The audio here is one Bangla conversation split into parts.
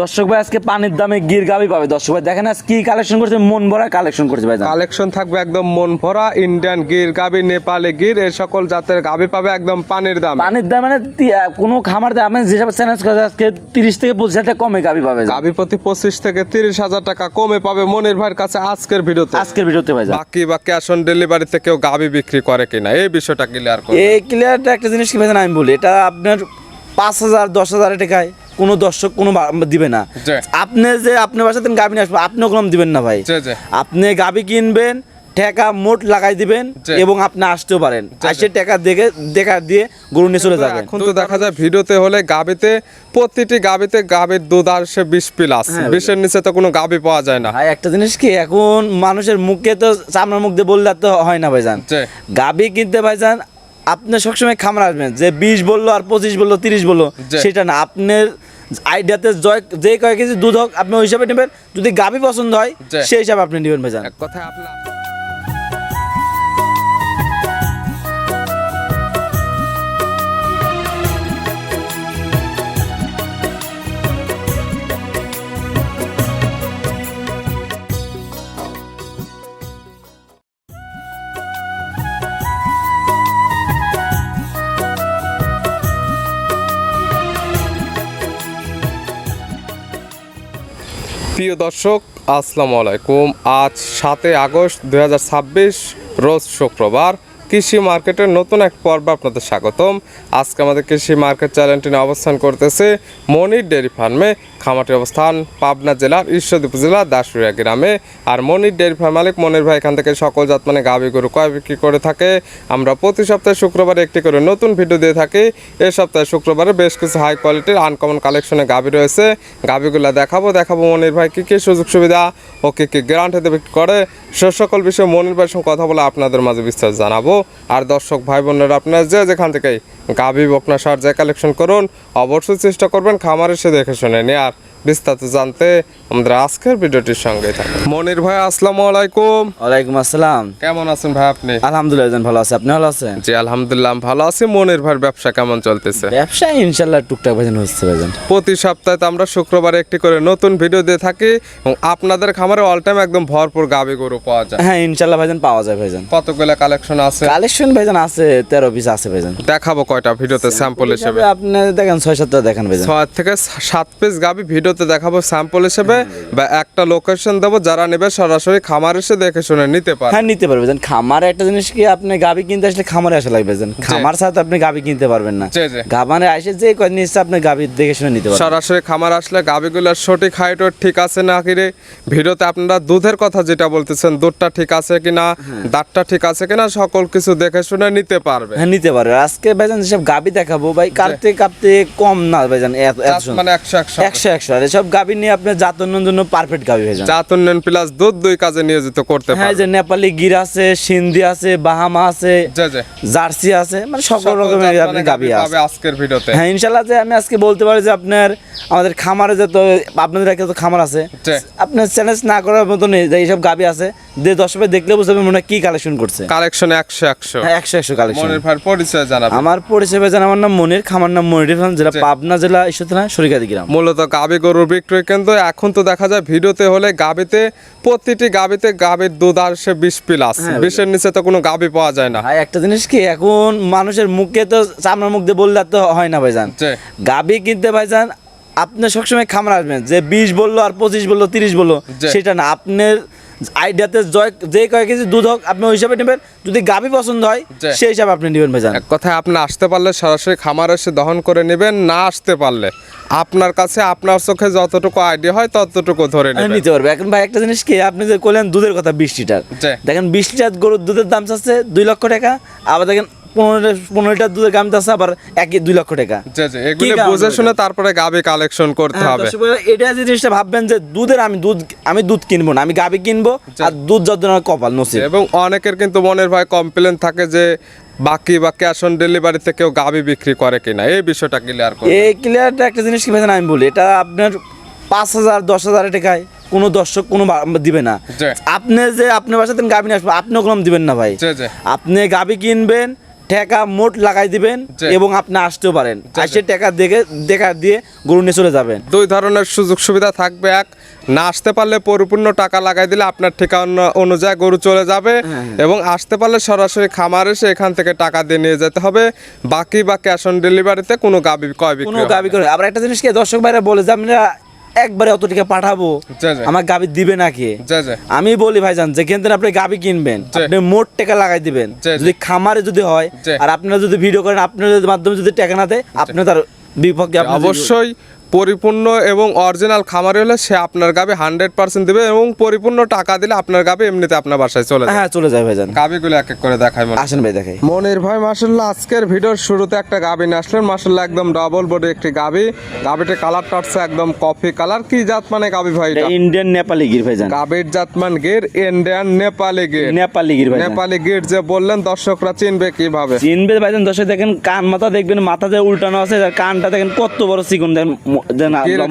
দর্শক ভাই আজকে পানির দামে গির গাবি পাবে। দর্শক ভাই দেখেন আজ কি কালেকশন করছে, মন ভরা কালেকশন করছে ভাই। কালেকশন থাকবে একদম মন ভরা। ইন্ডিয়ান গির গাবি, নেপালি গির, এই সকল জাতের গাবি পাবে একদম পানির দাম। পানির দাম মানে কোনো খামার দাম যেসব চ্যালেঞ্জ করে আজকে 30 থেকে 25 টাকা কমে গাবি পাবে। গাবি প্রতি 25 থেকে 30,000 টাকা কমে পাবে মনির ভাইয়ের কাছে আজকের ভিডিওতে। ভাই বাকি বা ক্যাশ অন ডেলিভারিতে কেউ গাবি বিক্রি করে কিনা এই বিষয়টা ক্লিয়ার করুন। এই ক্লিয়ারটা একটা জিনিস কি ভাই আমি বলি, এটা আপনার 5,000 10,000 টাকায় কোনো দর্শক কোনো দিবে না। আপনি যে আপনার বাসাতে গাবি নিয়ে আসবেন, আপনি ওগুলো দিবেন না ভাই। আপনি গাবি কিনবেন, টাকা মোট লাগাই দিবেন এবং আপনি আসতেও পারেন, আসে টাকা দেখা দিয়ে গরু নিয়ে চলে যাবেন। এখন তো দেখা যায় ভিডিওতে হলে গাবিতে প্রতিটি গাবিতে গাবির দুধ আসে 20 প্লাস, 20-এর নিচে তো কোনো গাবি পাওয়া যায় না। ভাই একটা জিনিস কি, এখন মানুষের মুখে তো চামড়ার মুখ দিয়ে বললে তো হয় না ভাইজান। গাবি কিনতে ভাইজান আপনি সবসময় খামার আসবেন, যে 20 বললো আর 25 বললো 30 বললো সেটা না, আপনার আইডিয়াতে যে কয়েক কেজি দুধ হোক আপনি ওই হিসাবে নেবেন। যদি গাবি পছন্দ হয় সেই হিসাবে আপনি নেবেন ভাইজান। এক কথায় আপনার প্রিয় দর্শক আসসালামু আলাইকুম। আজ 7 আগস্ট 2026 রোজ শুক্রবার। কৃষি মার্কেটের নতুন এক পর্ব আপনাদের স্বাগতম। আজকে আমাদের কৃষি মার্কেট চ্যানেলটি নিয়ে অবস্থান করতেছে মনির ডেয়ারি ফার্মে। খামারটির অবস্থান পাবনা জেলার ঈশ্বরদী উপজেলার দাসুরিয়া গ্রামে। আর মনির ডেয়ারি ফার্ম মালিক মনির ভাই এখান থেকে সকল জাত মানে গাভী গরু কয় বিক্রি করে থাকে। আমরা প্রতি সপ্তাহে শুক্রবারে একটি করে নতুন ভিডিও দিয়ে থাকি। এই সপ্তাহে শুক্রবারে বেশ কিছু হাই কোয়ালিটির আনকমন কালেকশনে গাভী রয়েছে। গাভীগুলো দেখাবো মনির ভাই কী কী সুযোগ সুবিধা ও কী কী গ্যারান্টিতে বিক্রি করে, সে সকল বিষয়ে মনির ভাইয়ের সঙ্গে কথা বলে আপনাদের মাঝে বিস্তারিত জানাবো। আর দর্শক ভাই বোনেরা আপনারা যেখান থেকেই গাভী বকনা সার যে কালেকশন করুন, অবশ্যই চেষ্টা করবেন খামারে এসে দেখে শুনে নিয়ে। আর বিস্তারিত জানতে আমাদের আজকের ভিডিওটির সঙ্গে থাকুন। মনির ভাই আসসালামু আলাইকুম। ওয়ালাইকুম আসসালাম। কেমন আছেন ভাই আপনি? আলহামদুলিল্লাহ ভালো আছি, আপনি ভালো আছেন? জি আলহামদুলিল্লাহ ভালো আছি। মনির ভাইয়ের ব্যবসা কেমন চলতেছে? ব্যবসা ইনশাআল্লাহ টুকটাক ভাইজান হচ্ছে ভাইজান। প্রতি সপ্তাহে তো আমরা শুক্রবারে একটি করে নতুন ভিডিও দিয়ে থাকি এবং আপনাদের খামারে অল টাইম একদম ভরপুর গাভী গরু পাওয়া যায়। হ্যাঁ ইনশাআল্লাহ ভাইজান পাওয়া যায় ভাইজান। কতগুলো কালেকশন আছে? কালেকশন ভাইজান আছে 13 পিস আছে ভাইজান। দেখাবো কয়টা ভিডিওতে স্যাম্পল হিসেবে? আপনি দেখেন 6-7টা দেখেন ভাইজান। 6 থেকে 7 পিস গাভী ভিডিওতে দেখাবো স্যাম্পল হিসেবে, বা একটা লোকেশন দেবো, যারা নেবে সরাসরি খামার এসে দেখে শুনে নিতে পারবে। হ্যাঁ নিতে পারবে ভাইজান। খামারে একটা জিনিস কি, আপনি গাভী কিনতে আসলে খামারে আসা লাগবে ভাইজান। খামার ছাড়া আপনি গাভী কিনতে পারবেন না। খামারে এসে যে কয় নিচ্ছে আপনি গাভী দেখে শুনে নিতে পারবেন। সরাসরি খামার আসলে গাভীগুলোর সঠিক হাইট ওয়েট ঠিক আছে না কি রে, ভিডিওতে আপনারা দুধের কথা যেটা বলতেছেন দুধটা ঠিক আছে কিনা, দাঁতটা ঠিক আছে কিনা, সকল কিছু দেখে শুনে নিতে পারবে। হ্যাঁ নিতে পারবে। আজকে ভাইজান যেসব গাভী দেখাবো ভাই কাঁপতে কম না ভাইজান, মানে 100 আর এসব গাভী নিয়ে আপনি জাত উন্নয়নের জন্য পারফেক্ট গাভী ভাইজান। জাত উন্নয়ন প্লাস দুধ দুই কাজে নিয়োজিত করতে পারবে। হ্যাঁ যে নেপালি গির আছে, সিন্ধি আছে, বাহামা আছে, জার্সি আছে, মানে সকল রকমের আপনি গাভী আছে আজকের ভিডিওতে। হ্যাঁ ইনশাআল্লাহ যে আমি আজকে বলতে পারি যে আপনার আমাদের খামারে যে তো আপনাদের একটা তো খামার আছে, আপনার চ্যালেঞ্জ না করার মতো নেই যে এইসব গাভী আছে যে 10 ভাই দেখলে বুঝতে পারবেন মনে কি কালেকশন করছে। কালেকশন 100 হ্যাঁ 100 কালেকশন। মনির ভাইয়ের পরিচয় জানাবেন। আমার পরিচয় ভাইজান, আমার নাম মনির, খামার নাম মনির ফার্ম, জেলা পাবনা জেলা ঈশ্বরদী থানা সরিকাদি গ্রাম। মূলত গাভী গরুর বিক্রয় কেন্দ্র। এখন তো দেখা যায় ভিডিওতে হলে গাভীতে প্রতিটি গাভীতে গাভীর দুধ আসে 20 প্লাস, 20-এর নিচে তো কোনো গাভী পাওয়া যায় না। ভাই একটা জিনিস কি, এখন মানুষের মুখে তো চামড়ার মুখ দিয়ে বললে তো হয় না ভাইজান। গাভী কিনতে ভাইজান আপনি সবসময় খামার আসবেন, যে 20 বললো আর 25 বললো 30 বললো সেটা না, আপনার আইডিয়াতে যে কয়েক কেজি দুধ হোক আপনি ওই হিসাবে নেবেন। যদি গাভী পছন্দ হয় সেই হিসাবে আপনি নেবেন ভাইজান। এক কথায় আপনি আসতে পারলে সরাসরি খামার এসে দহন করে নেবেন, না আসতে পারলে আপনার কাছে আপনার চোখে যতটুকু আইডিয়া হয় ততটুকু ধরে নিতে পারবে। এখন ভাই একটা জিনিস কি, আপনি যে বললেন দুধের কথা 20 লিটার, দেখেন 20 লিটার গরুর দুধের দাম চাচ্ছে 2 লক্ষ টাকা, আবার দেখেন 15 লিটার দুধের দাম চাচ্ছে আবার 2 লক্ষ টাকা। এগুলো বুঝে শুনে তারপরে গাভী কালেকশন করতে হবে। এটা জিনিসটা ভাববেন যে দুধের আমি দুধ কিনবো না, আমি গাভী কিনবো, আর দুধ যত কপাল নসিব। এবং অনেকের কিন্তু মনের ভাই কমপ্লেন থাকে যে বাকি বা ক্যাশ অন ডেলিভারিতে কেউ গাভী বিক্রি করে কিনা, এই বিষয়টা ক্লিয়ার করুন। এই ক্লিয়ারটা একটা জিনিস কি ভাইজান আমি বলি, এটা আপনার 5,000 10,000 টাকায় কোনো দর্শক কোনো দিবে না। আপনি যে আপনার বাসাতে গাভী নিয়ে আসবেন, আপনি ওগুলো দিবেন না ভাই। আপনি গাভী কিনবেন, টাকা মোট লাগাই দিবেন এবং আপনি আসতেও পারেন, এসে টাকা দেখা দিয়ে গরু নিয়ে চলে যাবেন। দুই ধরনের সুযোগ সুবিধা থাকবে, এক না আসতে পারলে পরিপূর্ণ টাকা লাগাই দিলে আপনার ঠিকানা অনুযায়ী গরু চলে যাবে, এবং আসতে পারলে সরাসরি খামার এসে এখান থেকে টাকা দিয়ে নিয়ে যেতে হবে, বাকি বা ক্যাশ অন ডেলিভারিতে কোনো গাবি ক্রয় বিক্রি কোনো গাবি করে। আবার একটা জিনিস কি দর্শক ভাইরা বলে যে আমরা একবারে অত টাকা পাঠাবো, আমার গাবি দিবে নাকি? আমি বলি ভাইজান, যেখান থেকে আপনি গাবি কিনবেন আপনি মোট টাকা লাগাই দিবেন, যদি খামারে যদি হয় আর আপনারা যদি ভিডিও করেন আপনাদের মাধ্যমে যদি টাকা না দেয় আপনি তার বিপক্ষে অবশ্যই পরিপূর্ণ এবং অরিজিনাল খামারে হলে সে আপনার গাবি 100% দিবে, এবং পরিপূর্ণ টাকা দিলে আপনার গাবি এমনিতে আপনার বাসায় চলে যায়। হ্যাঁ চলে যায় ভাইজান। গাবিগুলো এক এক করে দেখাই, আসেন ভাই দেখাই। মনির ভাই মাশাআল্লাহ আজকের ভিডিওর শুরুতে একটা গাবি নিয়ে আসলেন, মাশাআল্লাহ একদম ডাবল বডি একটি গাবি। গাবিটার কালারটা হচ্ছে একদম কফি কালার। কি জাত মানে গাবি ভাই? এটা ইন্ডিয়ান নেপালি গির ভাইজান। গাবির জাত মান গির ইন্ডিয়ান নেপালি গির। নেপালি গির ভাইজান। নেপালি গির যে বললেন দর্শকরা চিনবে কিভাবে? চিনবে ভাইজান, দর্শক দেখেন কান মাথা দেখবেন, মাথা যে উল্টানো আছে, কানটা দেখেন কত বড় চিকন দেন।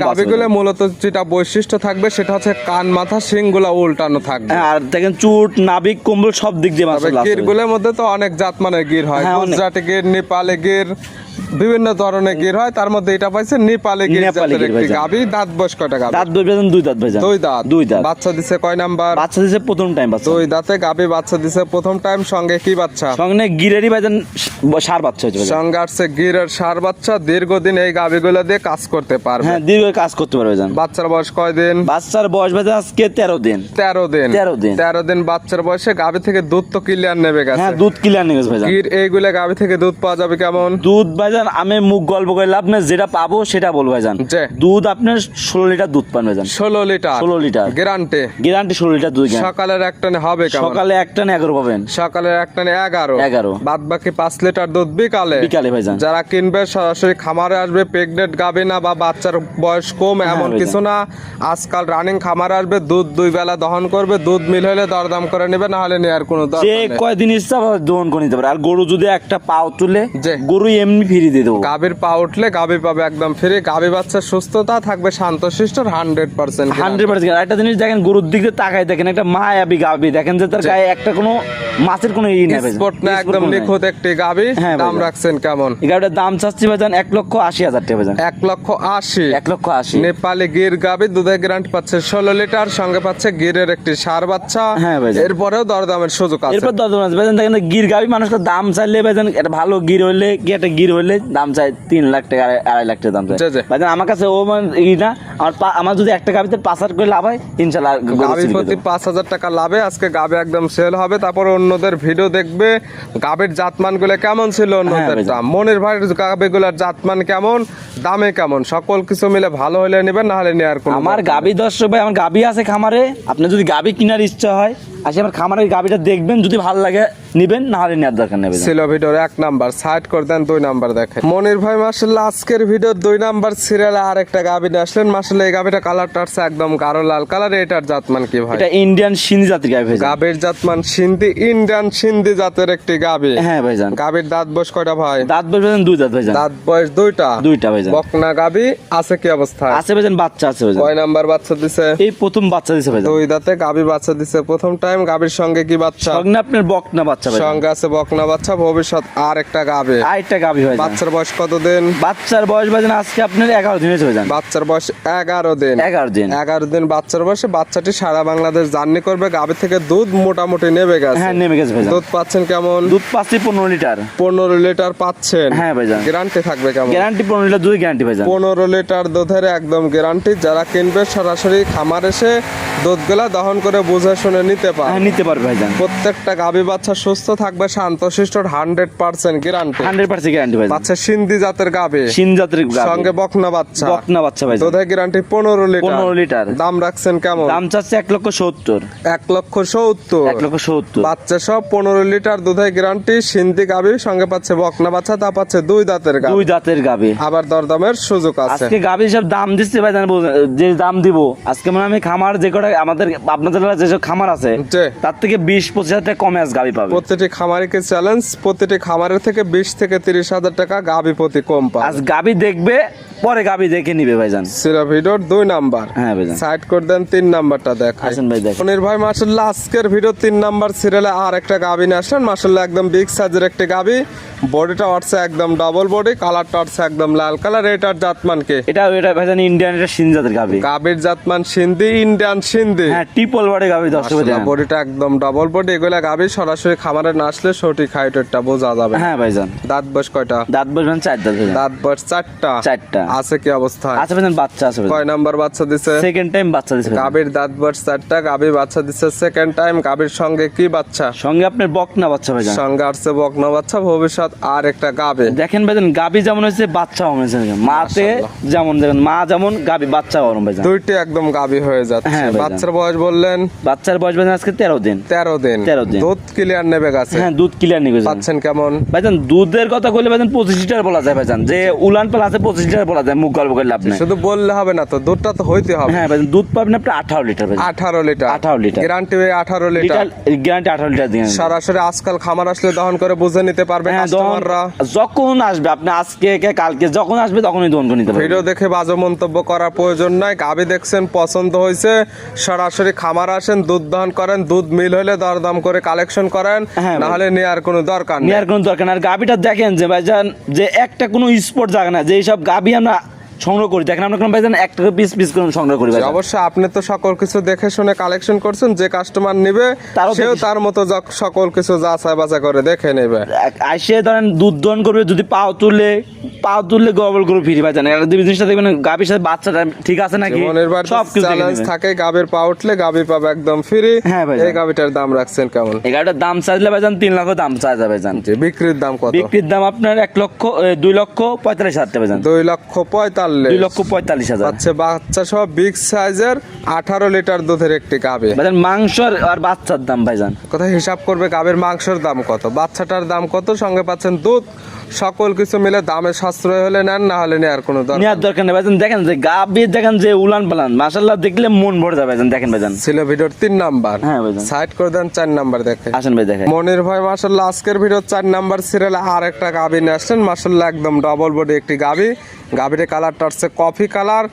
গাবিগুলো মূলত যেটা বৈশিষ্ট্য থাকবে সেটা হচ্ছে কান মাথা শিংগুলা উল্টানো থাকবে, আর দেখেন চুট নাভিক কম্বল সব দিক দিয়ে মাশাআল্লাহ। গিরগুলোর মধ্যে তো অনেক জাত মানের গির হয়, গুজরাটি গির, নেপালি গির, বিভিন্ন ধরনের গির হয়, তার মধ্যে এটা পাইছে নেপালি গির জাতের একটি গাবি। দাঁত বয়স কয়টা গাবি? দাঁত ভাইজান দুই দাঁত ভাইজান। দুই দাঁত। বাচ্চা দিছে কয় নাম্বার? বাচ্চা দিছে প্রথম টাইম বাচ্চা। দুই দাঁতে গাবি বাচ্চা দিছে প্রথম টাইম। সঙ্গে কি বাচ্চা? সঙ্গে গিরেরই ভাইজান সার বাচ্চা হচ্ছে ভাইজান। সঙ্গে আসছে গিরের সার বাচ্চা। দীর্ঘদিন এই গাবিগুলো দিয়ে কাজ করতে পারবে। হ্যাঁ দীর্ঘ কাজ করতে পারবে ভাইজান। বাচ্চার বয়স কয় দিন? বাচ্চার বয়স ভাইজান আজকে 13 দিন। 13 দিন। 13 দিন বাচ্চার বয়সে গাবি থেকে দুধ তো ক্লিয়ার নেবে গেছে। হ্যাঁ দুধ ক্লিয়ার নেবে ভাইজান। গির এইগুলা গাবি থেকে দুধ পাওয়া যাবে কেমন? দুধ ভাইজান আমি মুখ গল্প করে লাভ না, যেটা পাবো সেটা বলবো ভাইজান। দুধ আপনার 16 লিটার দুধ পান ভাইজান। 16 লিটার। 16 litre guarantee. 16 লিটার দুধ। সকালের এক টানে হবে কেমন? সকালে এক টানে 11 পাবেন। সকালের এক টানে 11। বাদ বাকি 5 লিটার দুধ বিকালে ভাইজান। যারা কিনবে সরাসরি খামারে আসবে, প্রেগনেন্ট গাবি না বা বাচ্চার বয়স কম এমন কিছু না, আজকাল রানিং খামারে আসবে, দুধ 2 বেলা দহন করবে, দুধ মিল হলে দরদাম করে নেবে, না হলে নেওয়ার কোনো দরকার নেই। যে কয়দিন ইচ্ছা দহন করে নিতে পারে। আর গরু যদি একটা পাও তুলে গরু এমনি ফ্রি দিয়ে দেবো। গাবির পা উঠলে গাবি পাবে একদম ফ্রি। গাবি বাচ্চার সুস্থতা থাকবে শান্তশিষ্ট 100%। 100%। একটা জিনিস দেখেন, গরুর দিকে তাকায় দেখেন, একটা মায়াবী গাবি দেখেন যে তার গায়ে একটা কোনো মাছের কোনো ই নেই, স্পট না, একদম নিখুঁত একটি গাবি। দাম রাখছেন কেমন? এই গাবিটার দাম চাচ্ছি ভাইজান 1,80,000 টাকা ভাইজান। 1,80,000। 1,80,000। নেপালি গির গাবি দুধের গ্যারান্টি পাচ্ছে 16 লিটার, সঙ্গে পাচ্ছে গিরের একটি সার বাচ্চা। হ্যাঁ ভাইজান। এরপরেও দরদামের সুযোগ আছে। এরপর দরদাম আছে ভাইজান। দেখেন গির গাবি মানুষকে দাম চাইলে ভাইজান, একটা ভালো গির হইলে কি একটা গির হইলে দাম চাই 3 লাখ টাকা 2.5 লাখ টাকা দাম চাই ভাইজান। আমার কাছে ও ই না, আমার যদি একটা গাবিতে 5,000 করে লাভ হয় ইনশাআল্লাহ গাবি প্রতি 5,000 টাকা লাভে আজকে গাবি একদম সেল হবে। তারপর অন্যদের ভিডিও দেখবে গাবির জাতমানগুলো কেমন ছিল অন্যদের দাম। মনির ভাইয়ের গাবিগুলোর জাতমান কেমন, দামে কেমন, সকল কিছু মিলে ভালো হলে নেবেন, না হলে নেওয়ার কোনো। আমার গাবি দর্শক ভাই, আমার গাবি আছে খামারে, আপনি যদি গাবি কেনার ইচ্ছা হয় আসে আমার খামারের গাবিটা দেখবেন, যদি ভালো লাগে নিবেন, না হলে নেওয়ার দরকার নেই। ছিল ভিডিওর 1 নাম্বার, সাইড করে দেন 2 নাম্বার দেখেন। মনির ভাই মাশাআল্লাহ আজকের ভিডিওর 2 নাম্বার সিরিয়ালে আরেকটা গাবি নিয়ে আসলেন। মাশাআল্লাহ এই গাবিটা কালারটা আছে একদম গাঢ় লাল কালার। এটার জাতমান কি ভাই? এটা ইন্ডিয়ান সিন্ধি জাতের গাবি ভাই। গাবির জাতমান সিন্ধি, ইন্ডিয়ান সিন্ধি জাতের একটি গাবি। হ্যাঁ ভাইজান। গাবির দাঁত বয়স কয়টা ভাই? দাঁত বয়স ভাইজান 2 দাঁত ভাইজান। দাঁত বয়স 2টা। 2টা ভাইজান। বকনা গাবি আছে কি অবস্থায়? আছে ভাইজান, বাচ্চা আছে ভাইজান। কয় নাম্বার বাচ্চা দিছে? এই প্রথম বাচ্চা দিছে ভাইজান। 2 দাঁতে গাবি বাচ্চা দিছে প্রথম টাইম। গাবির সঙ্গে কি বাচ্চা? সঙ্গে আপনার বকনা বাচ্চা ভাইজান। সঙ্গে আছে বকনা বাচ্চা। ভবিষ্যৎ আর একটা গাবি। আরেকটা গাবি ভাইজান। বাচ্চার বয়স কত দিন? বাচ্চার বয়স ভাইজান আজকে আপনার 11 দিন হয়েছে ভাইজান। বাচ্চার বয়স 11 দিন। 11 দিন বাচ্চার বয়সে বাচ্চাটি সারা বাংলাদেশ জার্নি করবে। গাবি থেকে দুধ মোটামুটি নেমে গেছে। হ্যাঁ নেমে গেছে ভাইজান। দুধ পাচ্ছেন কেমন? দুধ পাচ্ছি 15 লিটার। 15 লিটার পাচ্ছেন? হ্যাঁ ভাইজান। গ্যারান্টি থাকবে কেমন? গ্যারান্টি 15 লিটার দুধ গ্যারান্টি ভাইজান। 15 লিটার দুধের একদম গ্যারান্টি। যারা কিনবে সরাসরি খামার এসে দুধগুলা দহন করে বুঝে শুনে নিতে পারে। হ্যাঁ নিতে পারবে ভাইজান। প্রত্যেকটা গাবি বাচ্চা সুস্থ থাকবে, শান্তশিষ্ট 100% গ্যারান্টি। 100% গ্যারান্টি ভাইজান। বাচ্চা সিন্ধি জাতের গাবি। সিন্ধি জাতের গাবি। সঙ্গে বকনা বাচ্চা। বকনা বাচ্চা ভাইজান। দুধের গ্যারান্টি 15 লিটার। 15 লিটার। দাম রাখছেন কেমন? দাম চাচ্ছে 1,70,000। 1,70,000। 1,70,000। বাচ্চা সব 15 লিটার দুধের গ্যারান্টি। সিন্ধি গাবি সঙ্গে পাচ্ছে বকনা বাচ্চা, তা পাচ্ছে 2 দাঁতের গাবি। 2 দাঁতের গাবি। আবার দরদামের সুযোগ আছে। আজকে গাবি সব দাম দিচ্ছে ভাইজান, যে দাম দিব আজকে মানে আমি খামার যে কটা আমাদের আপনাদের যেসব খামার আছে তার থেকে 20-25 টাকা কমে আজ গাবি পাবে। প্রতিটি খামারিকে চ্যালেঞ্জ, প্রতিটি খামারের থেকে 20 থেকে 30 হাজার টাকা গাবি প্রতি কম পাবে। আজ গাবি দেখবে পরে গাবি দেখে নিবে ভাইজান। সিরা ভিডিওর 2 নাম্বার। হ্যাঁ ভাইজান। সাইড করে দেন 3 নাম্বারটা দেখাই। আসেন ভাই দেখেন। মনির ভাই মাশাআল্লাহ আজকের ভিডিও 3 নাম্বার সিরিয়ালে আর একটা গাবি নিয়ে আসলেন। মাশাআল্লাহ একদম বিগ সাইজের একটা গাবি। বডিটা হচ্ছে একদম ডাবল বডি, কালারটা হচ্ছে একদম লাল কালার। এটার জাতমানকে এটা ভাইজান ইন্ডিয়ান, এটা সিন্ধি জাতের গাবি। গাবির জাতমান সিন্ধি, ইন্ডিয়ান সিন্ধি। হ্যাঁ ট্রিপল বডি গাবি দর্শক দেখেন। বডিটা একদম ডাবল বডি। এগুলা গাবি সরাসরি খামারে না আসলে সঠিক হাইটটা বোঝা যাবে। হ্যাঁ ভাইজান। দাঁত বয়স কয়টা? দাঁত বসবেন 4 দাঁত ভাইজান। দাঁত বয়স 4টা। 4টা। আছে কি অবস্থা? আছে ভাইজান, বাচ্চা আছে ভাইজান। কয় নাম্বার বাচ্চা দিছে? সেকেন্ড টাইম বাচ্চা দিছে। গাবির দাঁত বয়স 4টা, গাবি বাচ্চা দিছে সেকেন্ড টাইম। গাবির সঙ্গে কি বাচ্চা? সঙ্গে আপনার বকনা বাচ্চা ভাইজান। সঙ্গে আসছে বকনা বাচ্চা, ভবিষ্যৎ আর একটা গাবে। দেখেন ভাইজান গাবি যেমন হয়েছে বাচ্চা হয়েছে, মাতে যেমন দেখেন মা যেমন গাবি বাচ্চা গরম ভাইজান। দুইটি একদম গাবি হয়ে যাচ্ছে। হ্যাঁ ভাইজান। বাচ্চার বয়স বললেন? বাচ্চার বয়স ভাইজান আজকে 13 দিন। 13 দিন। 13 দিন। দুধ ক্লিয়ার নেবে গেছে? হ্যাঁ দুধ ক্লিয়ার নিবে। পাচ্ছেন কেমন ভাইজান? দুধের কথা কইলে ভাইজান 25 লিটার বলা যায় ভাইজান। যে উলান পাল আছে 25 লিটার বলা যায়, মুখ গল্প করে লাভ নাই। শুধু বললে হবে না তো, দুধটা তো হইতে হবে। হ্যাঁ ভাইজান দুধ পাবেন আপনি 18 লিটার ভাইজান। 18 litre. 18 litre guarantee 18 litre. Guarantee 18 litre দিয়ে সরাসরি আজকাল খামার আসলে দহন করে বুঝে নিতে পারবে কাস্টমাররা। যখন আসবে আপনি আজকে কালকে যখন আসবে তখনই দহন করে নিতে পারবেন। ভিডিও দেখে বাজে মন্তব্য করার প্রয়োজন নাই। গাবি দেখছেন, পছন্দ হয়েছে, সরাসরি খামার আসেন, দুধ দহন করেন, দুধ মিল হলে দরদাম করে কালেকশন করেন, না হলে নেওয়ার কোনো দরকার নেই। নেওয়ার কোনো দরকার না। আর গাবিটা দেখেন যে ভাইজান যে একটা কোনো স্পট জায়গা না, যে এইসব গাবি আমরা সংগ্রহ করি, দেখেন আমরা কোনো ভাইজান একটা পিস পিস করে সংগ্রহ করি ভাইজান। অবশ্যই আপনি তো সকল কিছু দেখে শুনে কালেকশন করছেন, যে কাস্টমার নেবে সেও তার মতো সকল কিছু যাচাই বাছাই করে দেখে নেবে। আইসে ধরেন দুধ দহন করবে, যদি পাও তুললে গবল করে ফিরি ভাইজান। আর দুই জিনিসটা দেখবেন গাবির সাথে বাচ্চাটা ঠিক আছে নাকি সব কিছু চ্যালেঞ্জ থাকে। গাবির পা উঠলে গাবি পাবে একদম ফ্রি। হ্যাঁ ভাই। এই গাবিটার দাম রাখছেন কেমন? এই গাবিটার দাম চাইলে ভাইজান 3 লাখ দাম চাই যাবে ভাইজান। বিক্রির দাম কত? বিক্রির দাম আপনার 2 লক্ষ 45 হাজার টাকা ভাইজান। 2,45,000। আচ্ছা বাচ্চা সব বিগ সাইজের 18 লিটার দুধের একটি গাবি ভাইজান। মাংস আর বাচ্চার দাম ভাইজান কথা হিসাব করবে, গাবির মাংসের দাম কত, বাচ্চাটার দাম কত, সঙ্গে পাচ্ছেন দুধ, সকল কিছু মিলে দামে সাশ্রয় হলে নেন, না হলে নেওয়ার কোনো দরকার নেই ভাইজান। দেখেন যে গাবি দেখেন যে উলান পালান মাশাআল্লাহ দেখলে মন ভরে যাবে ভাইজান। দেখেন ভাইজান ছিল ভিডিওর 3 নাম্বার। হ্যাঁ ভাইজান। সাইড করে দেন 4 নাম্বার দেখে। আসেন ভাই দেখেন। মনির ভাই মাশাআল্লাহ আজকের ভিডিও 4 নাম্বার সিরিয়ালে আর একটা গাবি নিয়ে আসছেন। মাশাআল্লাহ একদম ডাবল বডি একটি গাবি। গাবির কালারটা হচ্ছে কফি কালার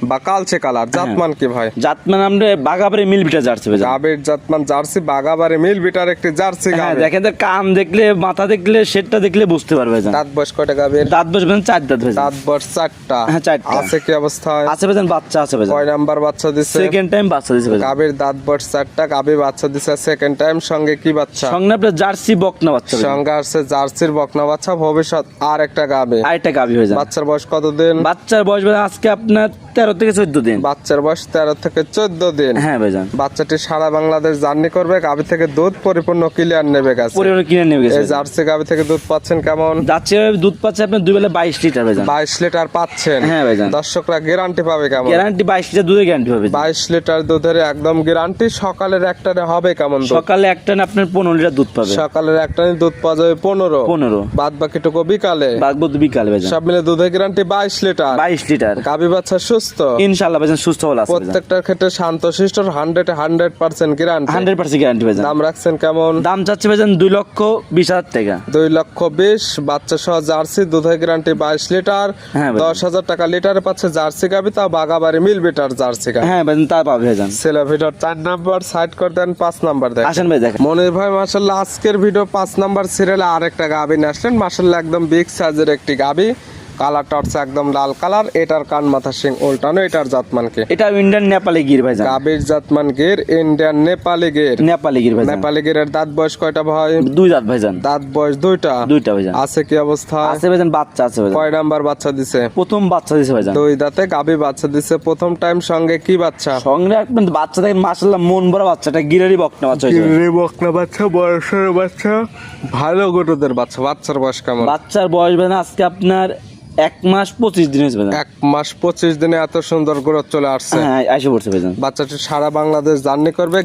বা কালচে কালার। জাতমান কি ভাই? জাতমান আমরা বাগাবাড়ি মিল বিটা জার্সি ভাইজান। গাবির জাতমান জার্সি, বাগাবাড়ি মিল বিটার একটি জার্সি গাবি। হ্যাঁ দেখেন কান দেখলে মাথা দেখলে সেটটা দেখলে বুঝতে পারবে ভাইজান। দাঁত বয়স কয়টা গাবির? দাঁত বয়স ভাইজান 4 দাঁত ভাইজান। দাঁত বয়স 4টা। হ্যাঁ 4টা। আছে কি অবস্থায়? আছে ভাইজান, বাচ্চা আছে ভাইজান। কয় নাম্বার বাচ্চা দিছে? সেকেন্ড টাইম বাচ্চা দিছে ভাইজান। গাবির দাঁত বয়স 4টা, গাবি বাচ্চা দিছে সেকেন্ড টাইম। সঙ্গে কি বাচ্চা? সঙ্গে আপনার জার্সি বকনা বাচ্চা ভাইজান। সঙ্গে আছে জার্সির বকনা বাচ্চা, ভবিষ্যৎ আর একটা গাবি। আরেকটা গাবি ভাইজান। বাচ্চার বয়স কত দিন? বাচ্চার বয়স ভাইজান আজকে আপনার 13 থেকে 14 দিন। বাচ্চার বয়স 13 থেকে 14 দিন। হ্যাঁ ভাইজান। বাচ্চাটি সারা বাংলাদেশ জার্নি করবে। গাবি থেকে দুধ পরিপূর্ণ ক্লিয়ার নেবে গেছে। পরিবার কিনে নেবে গেছে। এই জার্সি গাবি থেকে দুধ পাচ্ছেন কেমন? যাচ্ছে দুধ পাচ্ছে আপনার 2 বেলা 22 লিটার ভাইজান। 22 লিটার পাচ্ছেন। হ্যাঁ ভাইজান। দর্শকরা গ্যারান্টি পাবে কেমন? গ্যারান্টি 22 লিটার দুধের গ্যারান্টি হবে। 22 লিটার দুধের একদম গ্যারান্টি। সকালের একটারে হবে কেমন দুধ? সকালে একটা আপনার 15 লিটার দুধ পাবে। সকালের একটারে দুধ পাওয়া যাবে 15। বাদ বাকিটুকু বিকালে। বাগবত বিকালে ভাইজান। সব মিলে দুধের গ্যারান্টি 22 লিটার। 22 লিটার। গাবি বাচ্চা সুস্থ ইনশাআল্লাহ ভাইজান, সুস্থ হল আছে। প্রত্যেকটার ক্ষেত্রে শান্তশিষ্ট 100% গ্যারান্টি। 100% গ্যারান্টি ভাইজান। দাম রাখছেন কেমন? দাম চাচ্ছে ভাইজান 2,20,000 টাকা। 2,20,000। বাচ্চা সহ জার্সি দুধের গ্যারান্টি 22 লিটার। হ্যাঁ ভাইজান। 10,000 টাকা লিটারে পাচ্ছে জার্সি গাবি, তাও বাগাবাড়ি মিল বিটার জার্সি গাবি। হ্যাঁ ভাইজান তা পাবে ভাইজান। ছেলে ভিডিও 4 নাম্বার। সাইড করে দেন 5 নাম্বার দেখেন। আসেন ভাই দেখেন। মনির ভাই মাশাআল্লাহ আজকের ভিডিও 5 নাম্বার সিরিয়ালে আরেকটা গাবি নিয়ে আসলেন। মাশাআল্লাহ একদম বিগ সাইজের একটি গাবি। কালারটা হচ্ছে একদম লাল কালার। এটার কান মাথা শিং উল্টানো। এটার জাতমান কি? এটা ইন্ডিয়ান নেপালি গির ভাইজান। গাবির জাতমান গির, ইন্ডিয়ান নেপালি গির। নেপালি গির ভাইজান। নেপালি গিরের দাঁত বয়স কয়টা ভাই? 2 দাঁত ভাইজান। দাঁত বয়স 2টা। 2টা ভাইজান। আছে কি অবস্থা? আছে ভাইজান, বাচ্চা আছে ভাইজান। কয় নাম্বার বাচ্চা দিছে? প্রথম বাচ্চা দিছে ভাইজান। 2 দাঁতে গাবি বাচ্চা দিছে প্রথম টাইম। সঙ্গে কি বাচ্চা? সঙ্গে আপনার বাচ্চা দেখেন মাশাআল্লাহ মন ভরা বাচ্চাটা গিরেরই বকনা বাচ্চা হইছে। গিরেরই বকনা বাচ্চা, বয়সের বাচ্চা, ভালো গরুদের বাচ্চা। বাচ্চার বয়স কেমন? বাচ্চার বয়স ভাইজান আজকে আপনার 1 মাস 25 দিন হয়েছে ভাইজান। 1 মাস 25 দিনে এত সুন্দর গ্রোথ চলে আসছে। হ্যাঁ আইসা পড়ছে ভাইজান। বাচ্চাটি সারা বাংলাদেশ জার্নি করবে।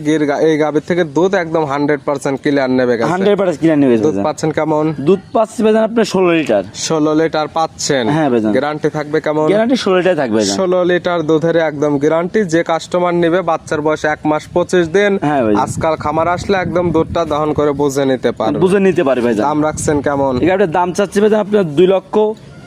এই গাবি থেকে দুধ একদম 100% ক্লিয়ার নেবে গেছে। 100% কিনে নেবে দুধ পাচ্ছেন কেমন? দুধ পাচ্ছি ভাইজান আপনার 16 লিটার। 16 লিটার পাচ্ছেন। হ্যাঁ ভাইজান। গ্যারান্টি থাকবে কেমন? গ্যারান্টি 16 লিটার থাকবে ভাইজান। 16 লিটার দুধের একদম গ্যারান্টি। যে কাস্টমার নেবে বাচ্চার বয়স 1 মাস 25 দিন। হ্যাঁ ভাইজান। আজকাল খামার আসলে একদম দুধটা দহন করে বুঝে নিতে পারবে। বুঝে নিতে পারবে ভাইজান। দাম রাখছেন কেমন? এটার দাম চাচ্ছি ভাইজান আপনার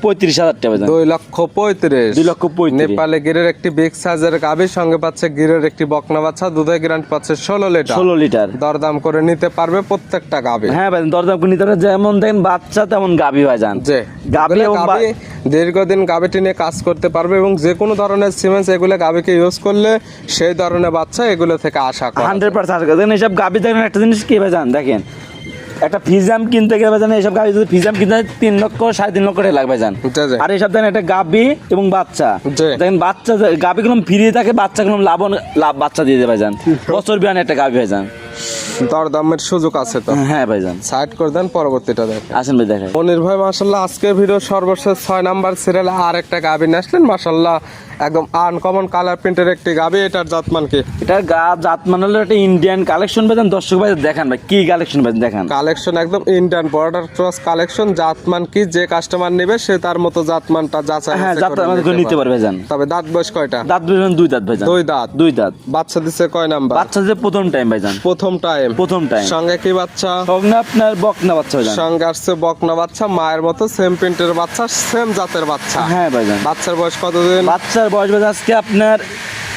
2,35,000 টাকা ভাইজান। 2,35,000 2,35,000 নেপালে গিরের একটি বিগ সাইজের গাভী, সঙ্গে পাচ্ছে গিরের একটি বকনা বাচ্চা, দুধের গ্যারান্টি পাচ্ছে 16 লিটার। 16 লিটার দরদাম করে নিতে পারবে প্রত্যেকটা গাভী। হ্যাঁ ভাইজান, দরদাম করে নিতে পারে, যেমন দেখেন বাচ্চা তেমন গাভী ভাইজান। যে গাভী এবং গাভী দীর্ঘদিন গাভীটি নিয়ে কাজ করতে পারবে এবং যে কোনো ধরনের সিমেন্স এগুলো গাভীকে ইউজ করলে সেই ধরনের বাচ্চা এগুলো থেকে আশা করা যায়। 100% আশা করি। দেখেন এইসব গাভী দেখেন একটা জিনিস কি ভাইজান, দেখেন একটা ফিজাম কিনতে গেলে ভাইজান, এইসব গাভী যদি ফিজাম কিনতে হয় 3 লক্ষ 3.5 লক্ষ টাকা লাগবে ভাইজান। জি। আর এইসব দেখেন একটা গাভী এবং বাচ্চা, জি। দেখেন বাচ্চা গাভীগুলো ফ্রি থাকে, বাচ্চাগুলো লাভ বাচ্চা দিয়ে দেয় ভাইজান। বছর বিয়ান একটা গাভী ভাইজান। দরদামের সুযোগ আছে তো? হ্যাঁ ভাইজান। সাইড করে দেন, পরবর্তীটা দেখ। আসেন ভাই দেখাই। মনির ভাই মাশাআল্লাহ আজকের ভিডিও সর্বশেষ 6 নাম্বার সিরিয়ালে আর একটা গাভী নিয়ে আসলেন। মাশাআল্লাহ একদম আনকমন কালার প্রিন্টের একটি গাভী। এটার জাতমান কি? এটার জাত মানে হলো একটা ইন্ডিয়ান কালেকশন ভাইজান। দর্শক ভাই দেখান ভাই কি কালেকশন ভাই দেখান। কালেকশন একদম ইন্ডিয়ান বর্ডার ক্রস কালেকশন। জাতমান কি, যে কাস্টমার নেবে সে তার মতো জাতমানটা যাচাই হ্যাঁ, বাছাই জাত করে নিতে পারবে ভাইজান। তবে দাঁত বয়স কয়টা? দাঁত ভাইজান 2 দাঁত ভাইজান। 2 দাঁত। 2 দাঁত। বাচ্চা দিছে কয় নাম্বার? বাচ্চা যে প্রথম টাইম ভাইজান। প্রথম টাইম। প্রথম টাইম। সঙ্গে কি বাচ্চা? সঙ্গে আপনার বকনা বাচ্চা ভাইজান। সঙ্গে আসছে বকনা বাচ্চা, মায়ের মতো সেম প্রিন্টের বাচ্চা, সেম জাতের বাচ্চা। হ্যাঁ ভাইজান। বাচ্চার বয়স কতদিন? বাচ্চার বয়স ভাইজান আজকে আপনার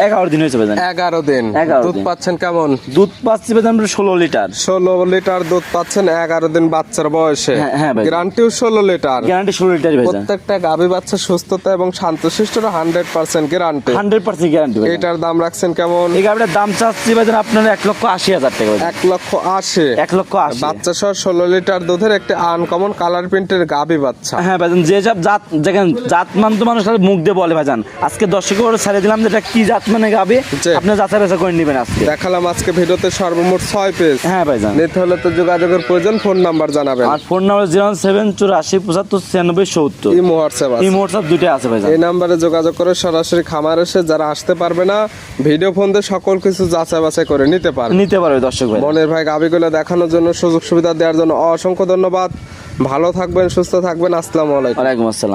11 দিন হয়েছে ভাইজান। 11 দিন। 11 দুধ দিন। পাচ্ছেন কেমন? দুধ পাচ্ছি ভাইজান 16 লিটার। 16 লিটার দুধ পাচ্ছেন 11 দিন বাচ্চার বয়সে। হ্যাঁ ভাই। গ্যারান্টিও 16 লিটার। গ্যারান্টি 16 লিটার ভাইজান। প্রত্যেকটা গাভী বাচ্চা সুস্থতা এবং শান্তশিষ্ট 100% গ্যারান্টি। 100% গ্যারান্টি ভাইজান। এটার দাম রাখছেন কেমন? এই গাভীটার দাম চাচ্ছি ভাইজান আপনার 1,80,000 টাকা ভাইজান। 1,80,000। 1,80,000 বাচ্চা সহ 16 লিটার দুধের একটি আনকমন কালার প্রিন্টের গাভী বাচ্চা। হ্যাঁ ভাইজান, যে সব জাত দেখেন জাত মান তো মানুষ খালি মুখ দিয়ে বলে ভাইজান। আজকে দর্শকের ছেড়ে দিলাম যে এটা কি জাত মানে গাভী, জি। আপনি যাচাই বাছাই করে নেবেন আজকে। দেখালাম আজকে ভিডিওতে সর্বমোট 6 পিস। হ্যাঁ ভাইজান। নিতে হলে তো যোগাযোগের প্রয়োজন। ফোন নাম্বার জানাবেন। আর ফোন নাম্বার 0784759670। ইমো হোয়াটসঅ্যাপ আছে। ইমো হোয়াটসঅ্যাপ দুটোই আছে ভাইজান। এই নাম্বারে যোগাযোগ করে সরাসরি খামার এসে যারা আসতে পারবে না ভিডিও ফোন দিয়ে সকল কিছু যাচাই বাছাই করে নিতে পারবে। নিতে পারবে দর্শক ভাই। মনের ভাই গাভীগুলো দেখানোর জন্য, সুযোগ সুবিধা দেওয়ার জন্য অসংখ্য ধন্যবাদ। ভালো থাকবেন, সুস্থ থাকবেন। আসসালামু আলাইকুম। ওয়ালাইকুম আসসালাম।